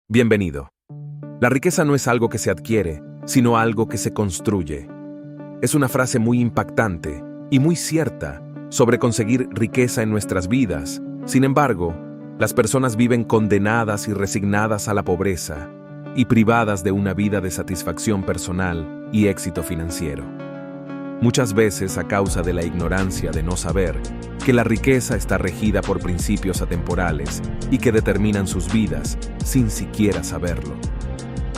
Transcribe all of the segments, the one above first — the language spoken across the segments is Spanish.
Bienvenido. La riqueza no es algo que se adquiere, sino algo que se construye. Es una frase muy impactante y muy cierta sobre conseguir riqueza en nuestras vidas. Sin embargo, las personas viven condenadas y resignadas a la pobreza y privadas de una vida de satisfacción personal y éxito financiero. Muchas veces a causa de la ignorancia de no saber que la riqueza está regida por principios atemporales y que determinan sus vidas sin siquiera saberlo.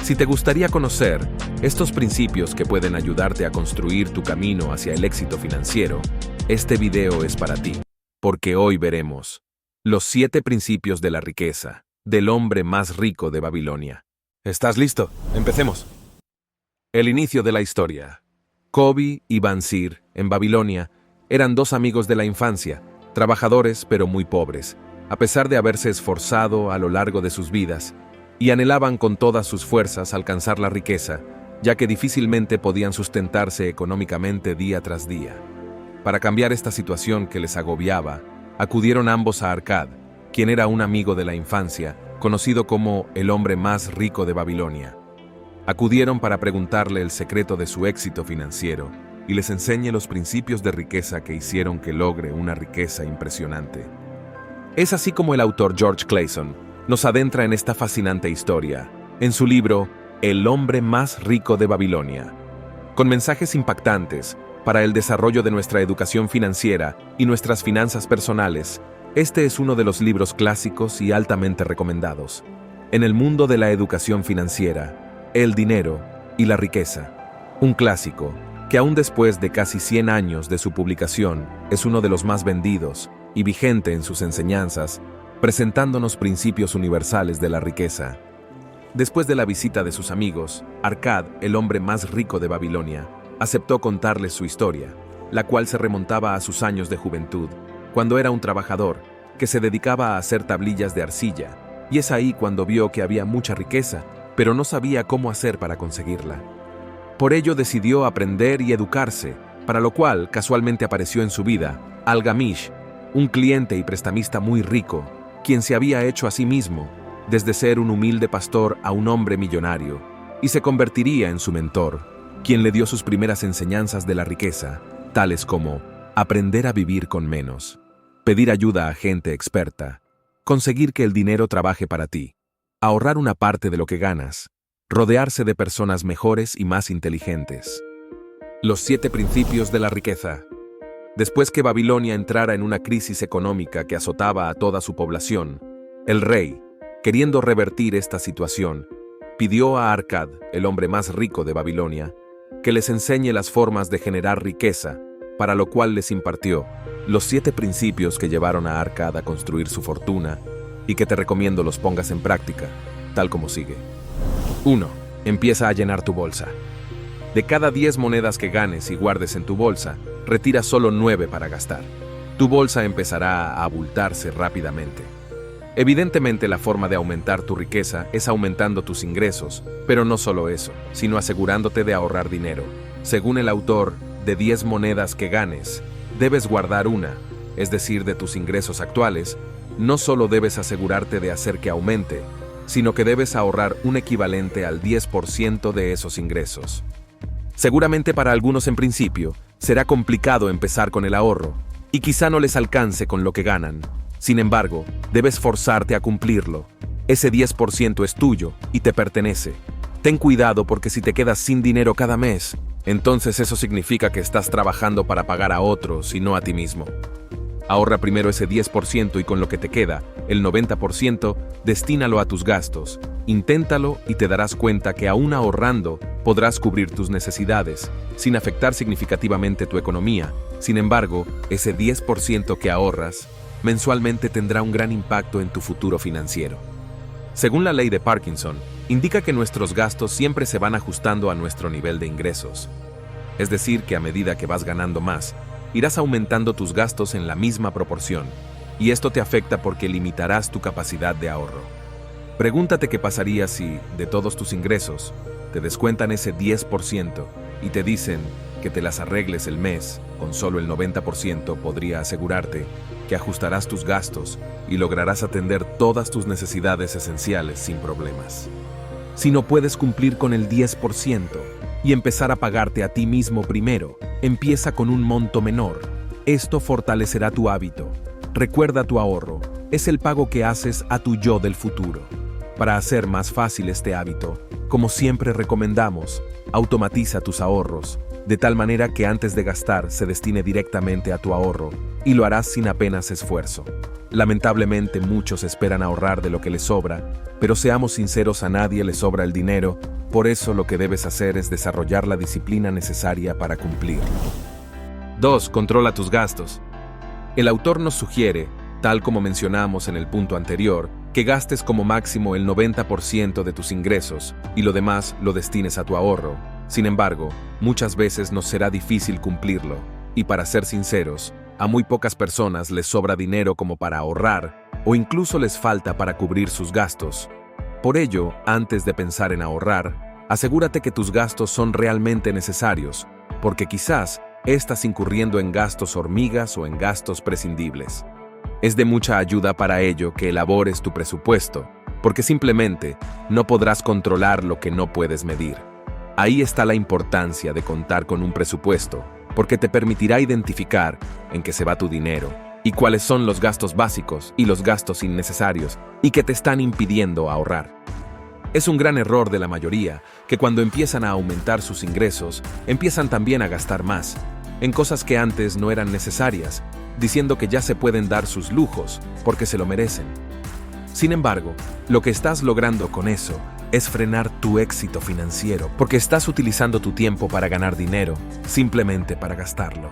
Si te gustaría conocer estos principios que pueden ayudarte a construir tu camino hacia el éxito financiero, este video es para ti, porque hoy veremos los 7 principios de la riqueza del hombre más rico de Babilonia. ¿Estás listo? Empecemos. El inicio de la historia. Kobi y Bansir, en Babilonia, eran 2 amigos de la infancia, trabajadores pero muy pobres, a pesar de haberse esforzado a lo largo de sus vidas, y anhelaban con todas sus fuerzas alcanzar la riqueza, ya que difícilmente podían sustentarse económicamente día tras día. Para cambiar esta situación que les agobiaba, acudieron ambos a Arkad, quien era un amigo de la infancia, conocido como el hombre más rico de Babilonia. Acudieron para preguntarle el secreto de su éxito financiero y les enseñe los principios de riqueza que hicieron que logre una riqueza impresionante. Es así como el autor George Clason nos adentra en esta fascinante historia, en su libro El hombre más rico de Babilonia, con mensajes impactantes para el desarrollo de nuestra educación financiera y nuestras finanzas personales. Este es uno de los libros clásicos y altamente recomendados. En el mundo de la educación financiera, el dinero y la riqueza, un clásico que aún después de casi 100 años de su publicación es uno de los más vendidos y vigente en sus enseñanzas, presentándonos principios universales de la riqueza. Después de la visita de sus amigos, Arkad, el hombre más rico de Babilonia, aceptó contarles su historia, la cual se remontaba a sus años de juventud, cuando era un trabajador que se dedicaba a hacer tablillas de arcilla, y es ahí cuando vio que había mucha riqueza, pero no sabía cómo hacer para conseguirla. Por ello decidió aprender y educarse, para lo cual casualmente apareció en su vida Al-Gamish, un cliente y prestamista muy rico, quien se había hecho a sí mismo, desde ser un humilde pastor a un hombre millonario, y se convertiría en su mentor, quien le dio sus primeras enseñanzas de la riqueza, tales como aprender a vivir con menos, pedir ayuda a gente experta, conseguir que el dinero trabaje para ti, ahorrar una parte de lo que ganas, rodearse de personas mejores y más inteligentes. Los 7 principios de la riqueza. Después que Babilonia entrara en una crisis económica que azotaba a toda su población, el rey, queriendo revertir esta situación, pidió a Arkad, el hombre más rico de Babilonia, que les enseñe las formas de generar riqueza, para lo cual les impartió los 7 principios que llevaron a Arkad a construir su fortuna y que te recomiendo los pongas en práctica, tal como sigue. 1. Empieza a llenar tu bolsa. De cada 10 monedas que ganes y guardes en tu bolsa, retira solo 9 para gastar. Tu bolsa empezará a abultarse rápidamente. Evidentemente, la forma de aumentar tu riqueza es aumentando tus ingresos, pero no solo eso, sino asegurándote de ahorrar dinero. Según el autor, de 10 monedas que ganes, debes guardar una, es decir, de tus ingresos actuales. No solo debes asegurarte de hacer que aumente, sino que debes ahorrar un equivalente al 10% de esos ingresos. Seguramente para algunos en principio será complicado empezar con el ahorro, y quizá no les alcance con lo que ganan. Sin embargo, debes forzarte a cumplirlo. Ese 10% es tuyo y te pertenece. Ten cuidado porque si te quedas sin dinero cada mes, entonces eso significa que estás trabajando para pagar a otros y no a ti mismo. Ahorra primero ese 10% y con lo que te queda, el 90%, destínalo a tus gastos. Inténtalo y te darás cuenta que aún ahorrando podrás cubrir tus necesidades, sin afectar significativamente tu economía. Sin embargo, ese 10% que ahorras mensualmente tendrá un gran impacto en tu futuro financiero. Según la ley de Parkinson, indica que nuestros gastos siempre se van ajustando a nuestro nivel de ingresos. Es decir, que a medida que vas ganando más, irás aumentando tus gastos en la misma proporción, y esto te afecta porque limitarás tu capacidad de ahorro. Pregúntate qué pasaría si, de todos tus ingresos, te descuentan ese 10% y te dicen que te las arregles el mes, con solo el 90% podría asegurarte que ajustarás tus gastos y lograrás atender todas tus necesidades esenciales sin problemas. Si no puedes cumplir con el 10% y empezar a pagarte a ti mismo primero, empieza con un monto menor. Esto fortalecerá tu hábito. Recuerda, tu ahorro es el pago que haces a tu yo del futuro. Para hacer más fácil este hábito, como siempre recomendamos, automatiza tus ahorros, de tal manera que antes de gastar se destine directamente a tu ahorro, y lo harás sin apenas esfuerzo. Lamentablemente muchos esperan ahorrar de lo que les sobra, pero seamos sinceros, a nadie le sobra el dinero, por eso lo que debes hacer es desarrollar la disciplina necesaria para cumplirlo. 2. Controla tus gastos. El autor nos sugiere, tal como mencionamos en el punto anterior, que gastes como máximo el 90% de tus ingresos y lo demás lo destines a tu ahorro. Sin embargo, muchas veces nos será difícil cumplirlo, y para ser sinceros, a muy pocas personas les sobra dinero como para ahorrar, o incluso les falta para cubrir sus gastos. Por ello, antes de pensar en ahorrar, asegúrate que tus gastos son realmente necesarios, porque quizás estás incurriendo en gastos hormigas o en gastos prescindibles. Es de mucha ayuda para ello que elabores tu presupuesto, porque simplemente no podrás controlar lo que no puedes medir. Ahí está la importancia de contar con un presupuesto, porque te permitirá identificar en qué se va tu dinero y cuáles son los gastos básicos y los gastos innecesarios y que te están impidiendo ahorrar. Es un gran error de la mayoría que cuando empiezan a aumentar sus ingresos, empiezan también a gastar más, en cosas que antes no eran necesarias, diciendo que ya se pueden dar sus lujos porque se lo merecen. Sin embargo, lo que estás logrando con eso es frenar tu éxito financiero, porque estás utilizando tu tiempo para ganar dinero, simplemente para gastarlo.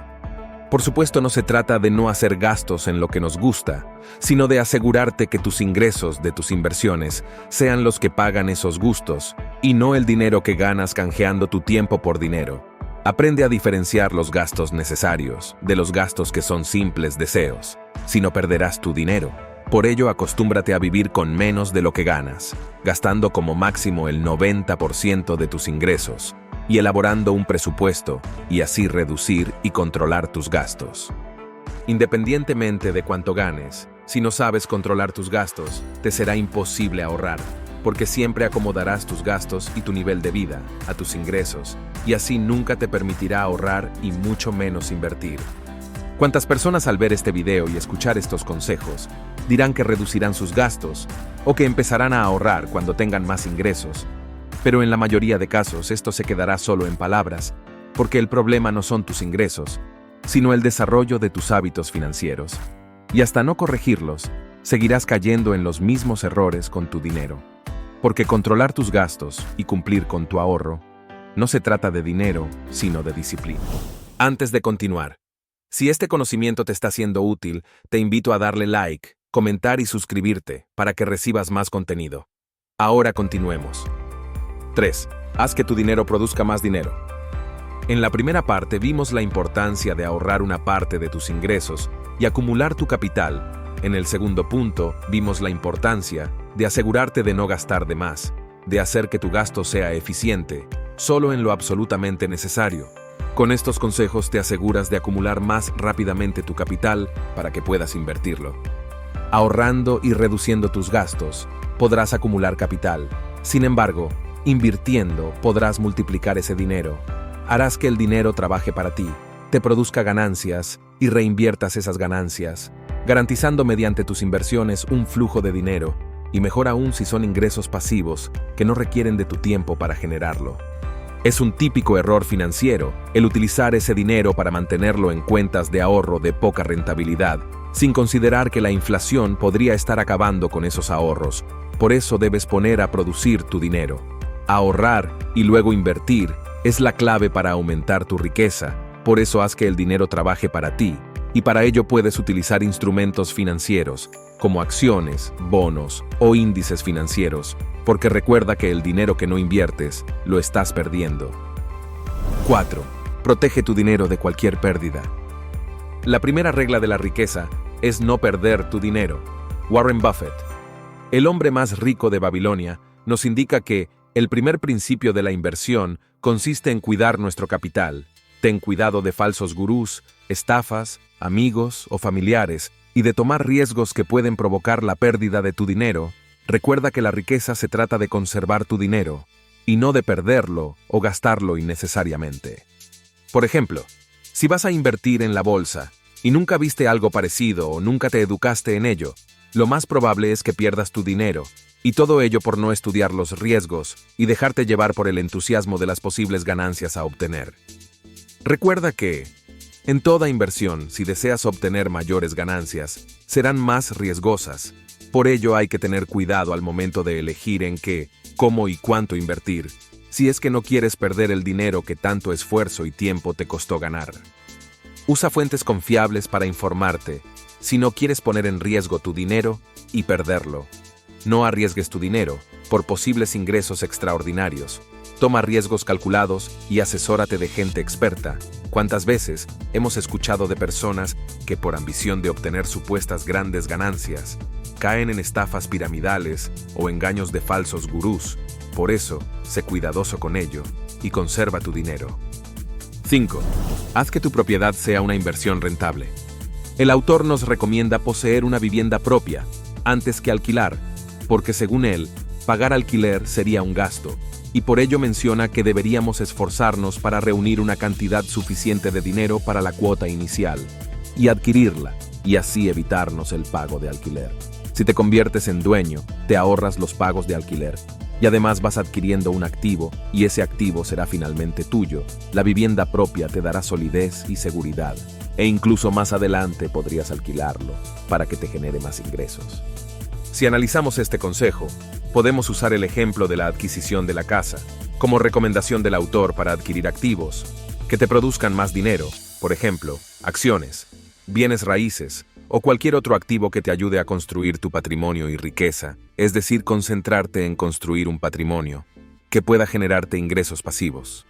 Por supuesto, no se trata de no hacer gastos en lo que nos gusta, sino de asegurarte que tus ingresos de tus inversiones sean los que pagan esos gustos, y no el dinero que ganas canjeando tu tiempo por dinero. Aprende a diferenciar los gastos necesarios de los gastos que son simples deseos, si no perderás tu dinero. Por ello, acostúmbrate a vivir con menos de lo que ganas, gastando como máximo el 90% de tus ingresos y elaborando un presupuesto, y así reducir y controlar tus gastos. Independientemente de cuánto ganes, si no sabes controlar tus gastos, te será imposible ahorrar, porque siempre acomodarás tus gastos y tu nivel de vida a tus ingresos, y así nunca te permitirá ahorrar y mucho menos invertir. ¿Cuántas personas al ver este video y escuchar estos consejos dirán que reducirán sus gastos o que empezarán a ahorrar cuando tengan más ingresos? Pero en la mayoría de casos esto se quedará solo en palabras, porque el problema no son tus ingresos, sino el desarrollo de tus hábitos financieros. Y hasta no corregirlos, seguirás cayendo en los mismos errores con tu dinero. Porque controlar tus gastos y cumplir con tu ahorro no se trata de dinero, sino de disciplina. Antes de continuar, si este conocimiento te está siendo útil, te invito a darle like, comentar y suscribirte para que recibas más contenido. Ahora continuemos. 3. Haz que tu dinero produzca más dinero. En la primera parte vimos la importancia de ahorrar una parte de tus ingresos y acumular tu capital. En el segundo punto vimos la importancia de asegurarte de no gastar de más, de hacer que tu gasto sea eficiente, solo en lo absolutamente necesario. Con estos consejos te aseguras de acumular más rápidamente tu capital para que puedas invertirlo. Ahorrando y reduciendo tus gastos, podrás acumular capital. Sin embargo, invirtiendo podrás multiplicar ese dinero. Harás que el dinero trabaje para ti, te produzca ganancias y reinviertas esas ganancias, garantizando mediante tus inversiones un flujo de dinero, y mejor aún si son ingresos pasivos que no requieren de tu tiempo para generarlo. Es un típico error financiero el utilizar ese dinero para mantenerlo en cuentas de ahorro de poca rentabilidad, sin considerar que la inflación podría estar acabando con esos ahorros. Por eso debes poner a producir tu dinero. Ahorrar y luego invertir es la clave para aumentar tu riqueza. Por eso haz que el dinero trabaje para ti, y para ello puedes utilizar instrumentos financieros, como acciones, bonos o índices financieros, porque recuerda que el dinero que no inviertes, lo estás perdiendo. 4. Protege tu dinero de cualquier pérdida. La primera regla de la riqueza es no perder tu dinero. Warren Buffett, el hombre más rico de Babilonia, nos indica que el primer principio de la inversión consiste en cuidar nuestro capital, Ten cuidado de falsos gurús, estafas, amigos o familiares y de tomar riesgos que pueden provocar la pérdida de tu dinero. Recuerda que la riqueza se trata de conservar tu dinero y no de perderlo o gastarlo innecesariamente. Por ejemplo, si vas a invertir en la bolsa y nunca viste algo parecido o nunca te educaste en ello, lo más probable es que pierdas tu dinero, y todo ello por no estudiar los riesgos y dejarte llevar por el entusiasmo de las posibles ganancias a obtener. Recuerda que, en toda inversión, si deseas obtener mayores ganancias, serán más riesgosas. Por ello hay que tener cuidado al momento de elegir en qué, cómo y cuánto invertir, si es que no quieres perder el dinero que tanto esfuerzo y tiempo te costó ganar. Usa fuentes confiables para informarte, si no quieres poner en riesgo tu dinero y perderlo. No arriesgues tu dinero por posibles ingresos extraordinarios. Toma riesgos calculados y asesórate de gente experta. ¿Cuántas veces hemos escuchado de personas que por ambición de obtener supuestas grandes ganancias, caen en estafas piramidales o engaños de falsos gurús? Por eso, sé cuidadoso con ello y conserva tu dinero. 5. Haz que tu propiedad sea una inversión rentable. El autor nos recomienda poseer una vivienda propia antes que alquilar, porque según él, pagar alquiler sería un gasto, y por ello menciona que deberíamos esforzarnos para reunir una cantidad suficiente de dinero para la cuota inicial y adquirirla, y así evitarnos el pago de alquiler. Si te conviertes en dueño, te ahorras los pagos de alquiler, y además vas adquiriendo un activo, y ese activo será finalmente tuyo. La vivienda propia te dará solidez y seguridad, e incluso más adelante podrías alquilarlo para que te genere más ingresos. Si analizamos este consejo, podemos usar el ejemplo de la adquisición de la casa como recomendación del autor para adquirir activos que te produzcan más dinero, por ejemplo, acciones, bienes raíces o cualquier otro activo que te ayude a construir tu patrimonio y riqueza, es decir, concentrarte en construir un patrimonio que pueda generarte ingresos pasivos.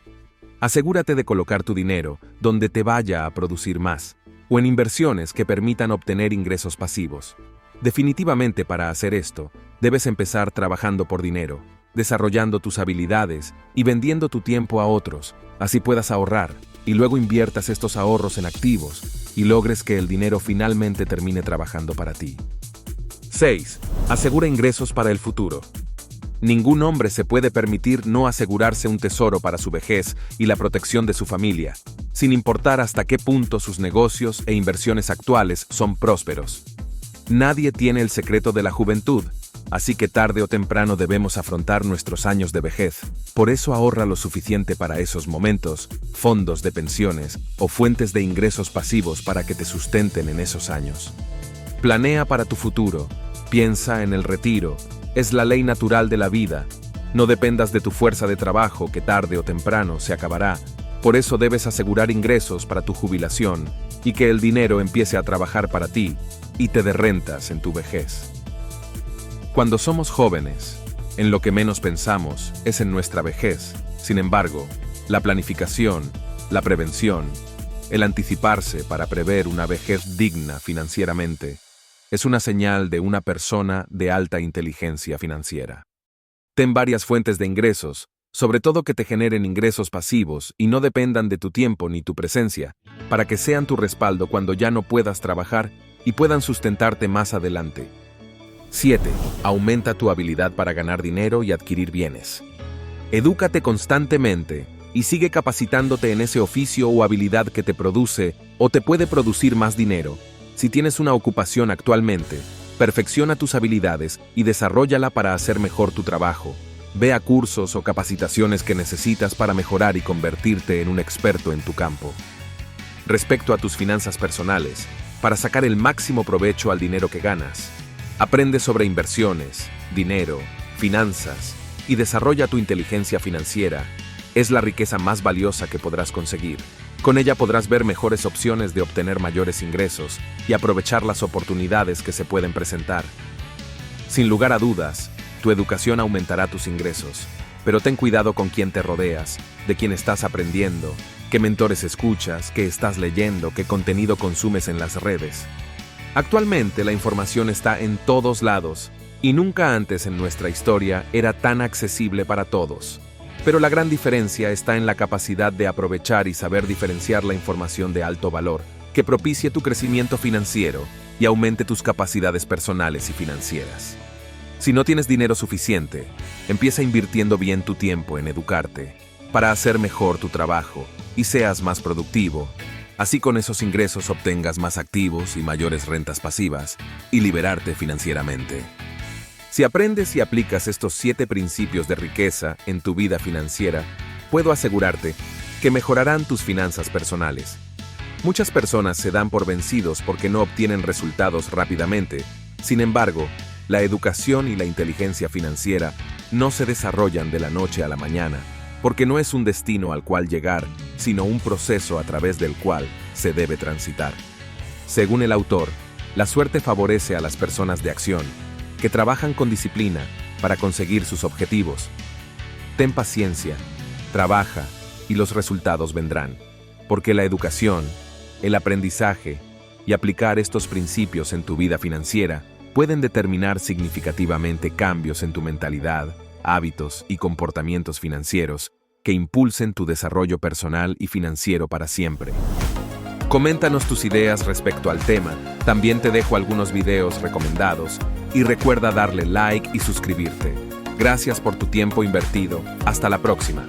Asegúrate de colocar tu dinero donde te vaya a producir más, o en inversiones que permitan obtener ingresos pasivos. Definitivamente para hacer esto, debes empezar trabajando por dinero, desarrollando tus habilidades y vendiendo tu tiempo a otros, así puedas ahorrar, y luego inviertas estos ahorros en activos y logres que el dinero finalmente termine trabajando para ti. 6. Asegura ingresos para el futuro. Ningún hombre se puede permitir no asegurarse un tesoro para su vejez y la protección de su familia, sin importar hasta qué punto sus negocios e inversiones actuales son prósperos. Nadie tiene el secreto de la juventud, así que tarde o temprano debemos afrontar nuestros años de vejez. Por eso ahorra lo suficiente para esos momentos, fondos de pensiones o fuentes de ingresos pasivos para que te sustenten en esos años. Planea para tu futuro, piensa en el retiro, es la ley natural de la vida. No dependas de tu fuerza de trabajo que tarde o temprano se acabará. Por eso debes asegurar ingresos para tu jubilación y que el dinero empiece a trabajar para ti y te dé rentas en tu vejez. Cuando somos jóvenes, en lo que menos pensamos es en nuestra vejez. Sin embargo, la planificación, la prevención, el anticiparse para prever una vejez digna financieramente, es una señal de una persona de alta inteligencia financiera. Ten varias fuentes de ingresos, sobre todo que te generen ingresos pasivos y no dependan de tu tiempo ni tu presencia, para que sean tu respaldo cuando ya no puedas trabajar y puedan sustentarte más adelante. 7. Aumenta tu habilidad para ganar dinero y adquirir bienes. Edúcate constantemente y sigue capacitándote en ese oficio o habilidad que te produce o te puede producir más dinero. Si tienes una ocupación actualmente, perfecciona tus habilidades y desarróllala para hacer mejor tu trabajo. Ve a cursos o capacitaciones que necesitas para mejorar y convertirte en un experto en tu campo. Respecto a tus finanzas personales, para sacar el máximo provecho al dinero que ganas, aprende sobre inversiones, dinero, finanzas y desarrolla tu inteligencia financiera. Es la riqueza más valiosa que podrás conseguir. Con ella podrás ver mejores opciones de obtener mayores ingresos y aprovechar las oportunidades que se pueden presentar. Sin lugar a dudas, tu educación aumentará tus ingresos, pero ten cuidado con quién te rodeas, de quién estás aprendiendo, qué mentores escuchas, qué estás leyendo, qué contenido consumes en las redes. Actualmente la información está en todos lados y nunca antes en nuestra historia era tan accesible para todos. Pero la gran diferencia está en la capacidad de aprovechar y saber diferenciar la información de alto valor que propicie tu crecimiento financiero y aumente tus capacidades personales y financieras. Si no tienes dinero suficiente, empieza invirtiendo bien tu tiempo en educarte para hacer mejor tu trabajo y seas más productivo. Así con esos ingresos obtengas más activos y mayores rentas pasivas y liberarte financieramente. Si aprendes y aplicas estos 7 principios de riqueza en tu vida financiera, puedo asegurarte que mejorarán tus finanzas personales. Muchas personas se dan por vencidos porque no obtienen resultados rápidamente. Sin embargo, la educación y la inteligencia financiera no se desarrollan de la noche a la mañana, porque no es un destino al cual llegar, sino un proceso a través del cual se debe transitar. Según el autor, la suerte favorece a las personas de acción, que trabajan con disciplina para conseguir sus objetivos. Ten paciencia, trabaja y los resultados vendrán, porque la educación, el aprendizaje y aplicar estos principios en tu vida financiera pueden determinar significativamente cambios en tu mentalidad, hábitos y comportamientos financieros que impulsen tu desarrollo personal y financiero para siempre. Coméntanos tus ideas respecto al tema, también te dejo algunos videos recomendados y recuerda darle like y suscribirte. Gracias por tu tiempo invertido. Hasta la próxima.